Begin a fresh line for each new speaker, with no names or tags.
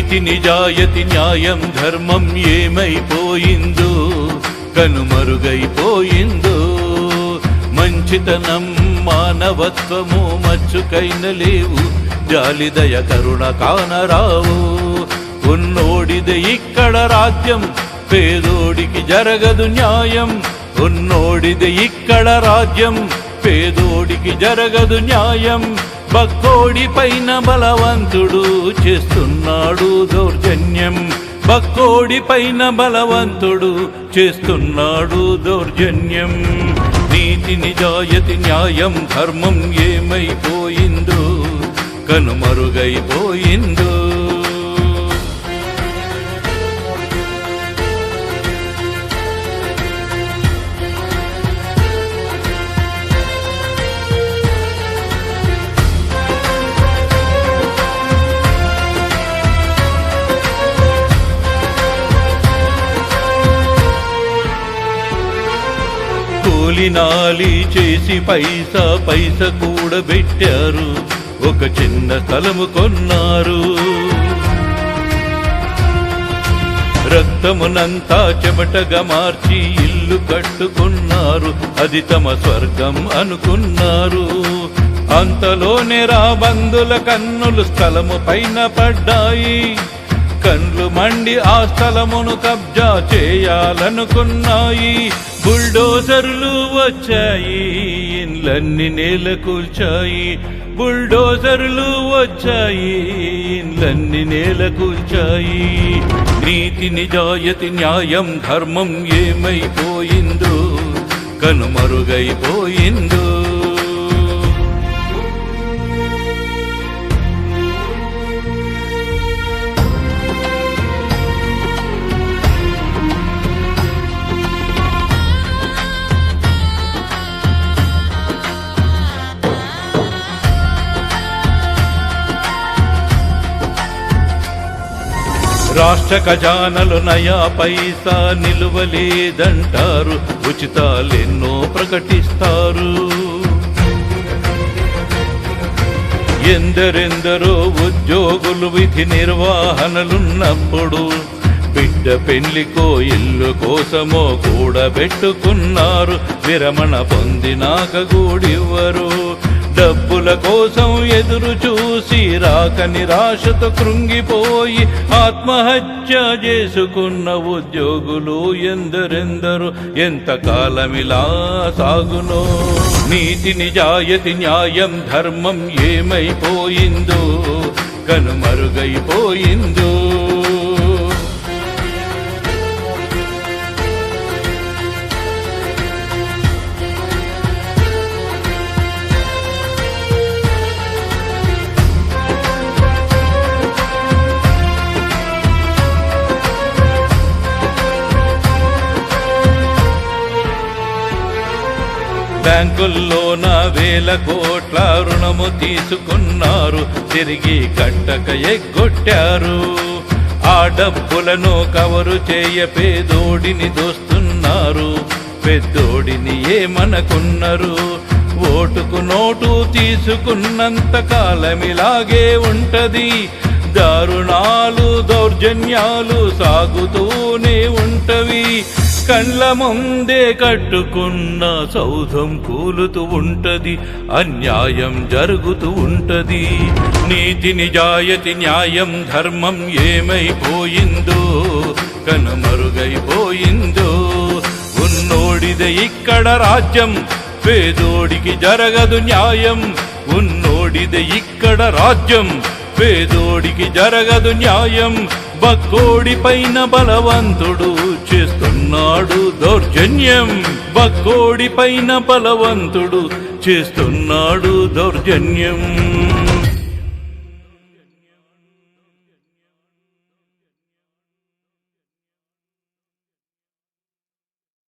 నీతి నిజాయతి న్యాయం ధర్మం ఏమైపోయిందో కనుమరుగైపోయిందో మంచితనం మానవత్వము మచ్చుకైన లేవు జాలిదయ కరుణ కానరావు ఉన్నోడిది ఇక్కడ రాజ్యం పేదోడికి జరగదు న్యాయం ఉన్నోడిది ఇక్కడ రాజ్యం పేదోడికి జరగదు న్యాయం బక్కోడి పైన బలవంతుడు చేస్తున్నాడు దౌర్జన్యం బక్కోడి పైన బలవంతుడు చేస్తున్నాడు దౌర్జన్యం నీతి నిజాయతి న్యాయం ధర్మం ఏమైపోయిందో కనుమరుగైపోయిందో కూలినాలి చేసి పైసా కూడబెట్టారు ఒక చిన్న స్థలము కొన్నారు రక్తమునంతా చెమటగా మార్చి ఇల్లు కట్టుకున్నారు అది తమ స్వర్గం అనుకున్నారు అంతలోనే రాబందుల కన్నులు స్థలము పైన పడ్డాయి కండ్లు మండి ఆ స్థలమును కబ్జా చేయాలనుకున్నాయి బుల్డోజర్లు వచ్చాయి ఇండ్లన్నీ నేల కూల్చాయి బుల్డోజర్లు వచ్చాయి ఇండ్లన్నీ నేల కూల్చాయి నీతి నిజాయతి న్యాయం ధర్మం ఏమైపోయిందో కనుమరుగైపోయిందో రాష్ట్ర ఖజానలు నయా పైసా నిలువలేదంటారు ఉచితాలెన్నో ప్రకటిస్తారు ఎందరెందరో ఉద్యోగులు విధి నిర్వహణలున్నప్పుడు బిడ్డ పెళ్లికో ఇల్లు కోసమో కూడబెట్టుకున్నారు విరమణ పొందినాక గూడివ్వరు డబ్బుల కోసం ఎదురు చూసి రాక నిరాశతో కృంగిపోయి ఆత్మహత్య చేసుకున్న ఉద్యోగులు ఎందరెందరో ఎంతకాలమిలా సాగునో నీతి నిజాయతి న్యాయం ధర్మం ఏమైపోయిందో కనుమరుగైపోయిందో బ్యాంకుల్లోన వేల కోట్ల రుణము తీసుకున్నారు తిరిగి కట్టక ఎగ్గొట్టారు ఆ డబ్బులను కవరు చేయ పేదోడిని దోస్తున్నారు పెద్దోడిని ఏమనుకున్నారు ఓటుకు నోటు తీసుకున్నంత కాలమిలాగే ఉంటది దారుణాలు దౌర్జన్యాలు సాగుతూనే ఉంటవి కండ్ల ముందే కట్టుకున్న సౌధం కూలుతూ ఉంటది అన్యాయం జరుగుతూ ఉంటది నీతి నిజాయతి న్యాయం ధర్మం ఏమైపోయిందో కనుమరుగైపోయిందో ఉన్నోడిదే ఇక్కడ రాజ్యం పేదోడికి జరగదు న్యాయం ఉన్నోడిదే ఇక్కడ రాజ్యం పేదోడికి జరగదు న్యాయం బక్కోడి పైన బలవంతుడు చేస్తున్నాడు దౌర్జన్యం బక్కోడి పైన బలవంతుడు చేస్తున్నాడు దౌర్జన్యం